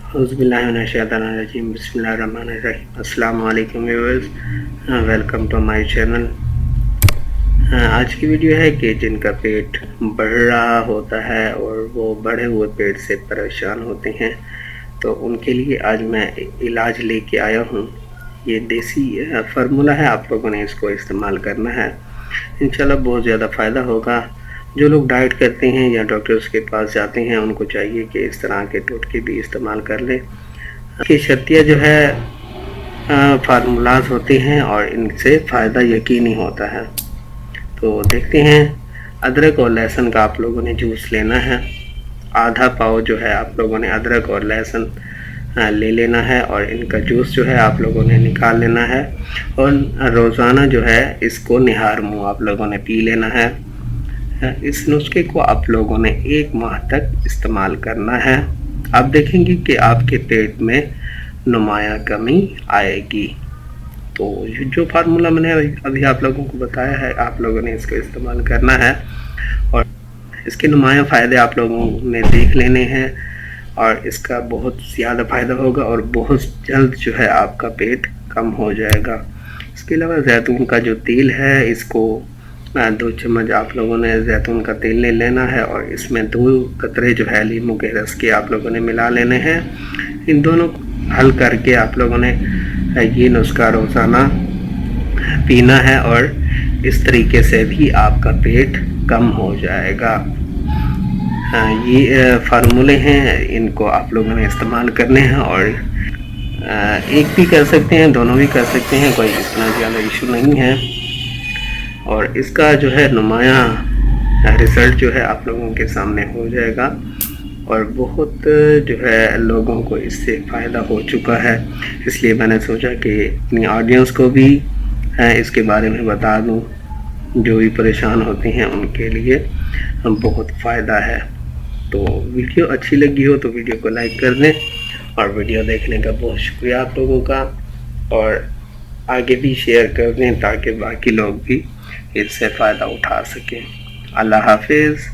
اعوذ باللہ من الشیطان الرجیم، بسم اللہ الرحمن الرحیم۔ السلام علیکم viewers, welcome to my channel. آج کی ویڈیو ہے کہ جن کا پیٹ بڑھ رہا ہوتا ہے اور وہ بڑھے ہوئے پیٹ سے پریشان ہوتے ہیں تو ان کے لیے آج میں علاج لے کے آیا ہوں۔ یہ دیسی فارمولہ ہے، آپ لوگوں نے اس کو استعمال کرنا ہے، انشاءاللہ بہت زیادہ فائدہ ہوگا۔ جو لوگ ڈائٹ کرتے ہیں یا ڈاکٹرز کے پاس جاتے ہیں ان کو چاہیے کہ اس طرح کے ٹوٹکے بھی استعمال کر لیں۔ کی شرطیہ جو ہے فارمولاز ہوتے ہیں اور ان سے فائدہ یقینی ہوتا ہے۔ تو دیکھتے ہیں، ادرک اور لہسن کا آپ لوگوں نے جوس لینا ہے۔ آدھا پاؤ جو ہے آپ لوگوں نے ادرک اور لہسن لے لینا ہے اور ان کا جوس جو ہے آپ لوگوں نے نکال لینا ہے اور روزانہ جو ہے اس کو نہار منہ آپ لوگوں نے پی لینا ہے۔ اس نسخے کو آپ لوگوں نے 1 ماہ تک استعمال کرنا ہے۔ آپ دیکھیں گے کہ آپ کے پیٹ میں نمایاں کمی آئے گی۔ تو جو فارمولہ میں نے ابھی آپ لوگوں کو بتایا ہے، آپ لوگوں نے اس کو استعمال کرنا ہے اور اس کے نمایاں فائدے آپ لوگوں نے دیکھ لینے ہیں اور اس کا بہت زیادہ فائدہ ہوگا اور بہت جلد جو ہے آپ کا پیٹ کم ہو جائے گا۔ اس کے علاوہ زیتون کا جو تیل ہے، اس کو 2 چمچ آپ لوگوں نے زیتون کا تیل لے لینا ہے اور اس میں 2 قطرے جو ہے لیموں کے رس کے آپ لوگوں نے ملا لینے ہیں۔ ان دونوں کو حل کر کے آپ لوگوں نے یہ نسخہ روزانہ پینا ہے اور اس طریقے سے بھی آپ کا پیٹ کم ہو جائے گا۔ یہ فارمولے ہیں، ان کو آپ لوگوں نے استعمال کرنے ہیں اور ایک بھی کر سکتے ہیں، دونوں بھی کر سکتے ہیں، کوئی اتنا زیادہ ایشو نہیں ہے اور اس کا جو ہے نمایاں رزلٹ جو ہے آپ لوگوں کے سامنے ہو جائے گا اور بہت جو ہے لوگوں کو اس سے فائدہ ہو چکا ہے۔ اس لیے میں نے سوچا کہ اپنی آڈینس کو بھی اس کے بارے میں بتا دوں، جو بھی پریشان ہوتے ہیں ان کے لیے بہت فائدہ ہے۔ تو ویڈیو اچھی لگی ہو تو ویڈیو کو لائک کر دیں اور ویڈیو دیکھنے کا بہت شکریہ آپ لوگوں کا، اور آگے بھی شیئر کر دیں تاکہ باقی لوگ بھی اس سے فائدہ اٹھا سکیں۔ اللہ حافظ۔